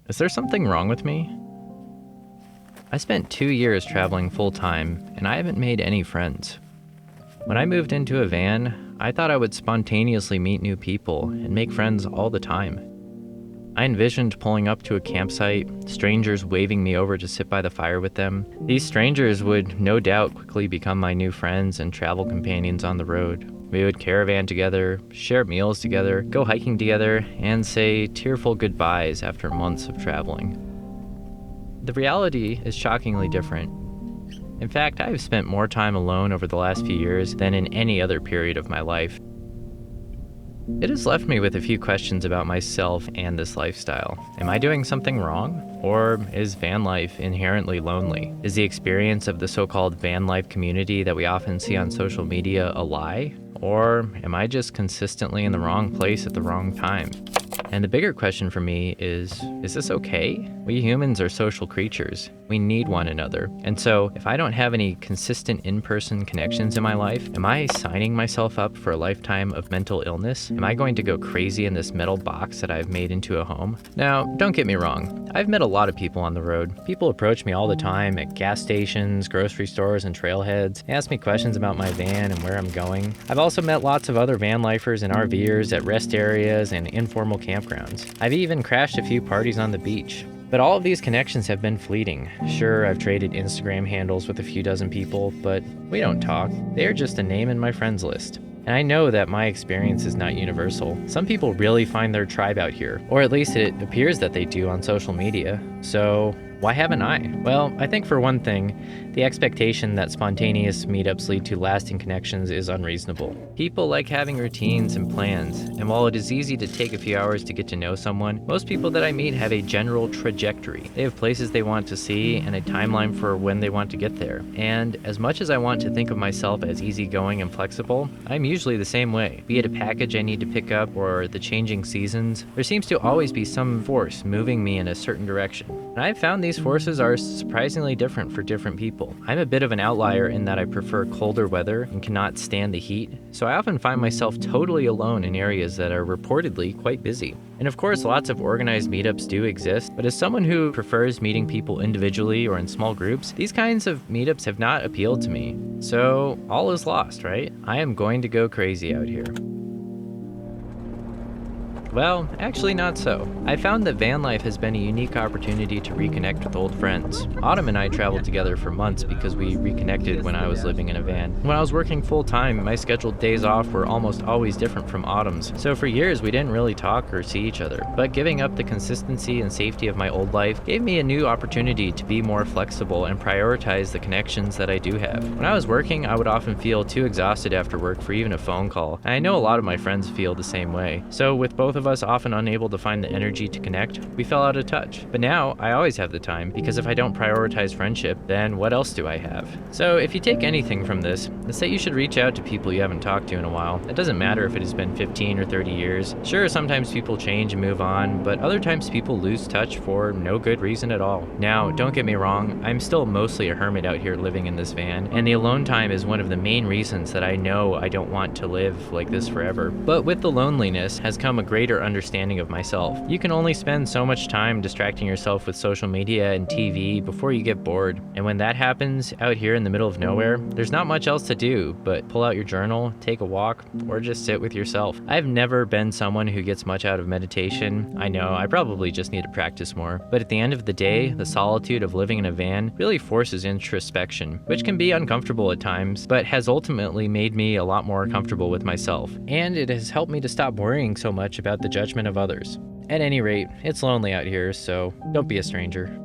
Is there something wrong with me? I spent 2 years traveling full-time, and I haven't made any friends. When I moved into a van, I thought I would spontaneously meet new people and make friends all the time. I envisioned pulling up to a campsite, strangers waving me over to sit by the fire with them. These strangers would no doubt quickly become my new friends and travel companions on the road. We would caravan together, share meals together, go hiking together, and say tearful goodbyes after months of traveling. The reality is shockingly different. In fact, I have spent more time alone over the last few years than in any other period of my life. It has left me with a few questions about myself and this lifestyle. Am I doing something wrong? Or is van life inherently lonely? Is the experience of the so-called van life community that we often see on social media a lie? Or am I just consistently in the wrong place at the wrong time? And the bigger question for me is this okay? We humans are social creatures. We need one another. And so, if I don't have any consistent in-person connections in my life, am I signing myself up for a lifetime of mental illness? Am I going to go crazy in this metal box that I've made into a home? Now, don't get me wrong. I've met a lot of people on the road. People approach me all the time at gas stations, grocery stores, and trailheads, ask me questions about my van and where I'm going. I've also met lots of other van lifers and RVers at rest areas and informal campgrounds. I've even crashed a few parties on the beach. But all of these connections have been fleeting. Sure, I've traded Instagram handles with a few dozen people, but we don't talk. They are just a name in my friends list. And I know that my experience is not universal. Some people really find their tribe out here, or at least it appears that they do on social media. So why haven't I? Well, I think for one thing, the expectation that spontaneous meetups lead to lasting connections is unreasonable. People like having routines and plans, and while it is easy to take a few hours to get to know someone, most people that I meet have a general trajectory. They have places they want to see and a timeline for when they want to get there. And as much as I want to think of myself as easygoing and flexible, I'm usually the same way. Be it a package I need to pick up or the changing seasons, there seems to always be some force moving me in a certain direction. And I've found these forces are surprisingly different for different people. I'm a bit of an outlier in that I prefer colder weather and cannot stand the heat, so I often find myself totally alone in areas that are reportedly quite busy. And of course, lots of organized meetups do exist, but as someone who prefers meeting people individually or in small groups, these kinds of meetups have not appealed to me. So all is lost, right? I am going to go crazy out here. Well, actually not so. I found that van life has been a unique opportunity to reconnect with old friends. Autumn and I traveled together for months because we reconnected when I was living in a van. When I was working full-time, my scheduled days off were almost always different from Autumn's, so for years we didn't really talk or see each other. But giving up the consistency and safety of my old life gave me a new opportunity to be more flexible and prioritize the connections that I do have. When I was working, I would often feel too exhausted after work for even a phone call, and I know a lot of my friends feel the same way. So with both of us often unable to find the energy to connect, we fell out of touch. But now, I always have the time, because if I don't prioritize friendship, then what else do I have? So if you take anything from this, it's that you should reach out to people you haven't talked to in a while. It doesn't matter if it has been 15 or 30 years. Sure, sometimes people change and move on, but other times people lose touch for no good reason at all. Now, don't get me wrong, I'm still mostly a hermit out here living in this van, and the alone time is one of the main reasons that I know I don't want to live like this forever. But with the loneliness has come a greater understanding of myself. You can only spend so much time distracting yourself with social media and TV before you get bored. And when that happens out here in the middle of nowhere, there's not much else to do but pull out your journal, take a walk, or just sit with yourself. I've never been someone who gets much out of meditation. I know, I probably just need to practice more. But at the end of the day, the solitude of living in a van really forces introspection, which can be uncomfortable at times, but has ultimately made me a lot more comfortable with myself. And it has helped me to stop worrying so much about the judgment of others. At any rate, it's lonely out here, so don't be a stranger.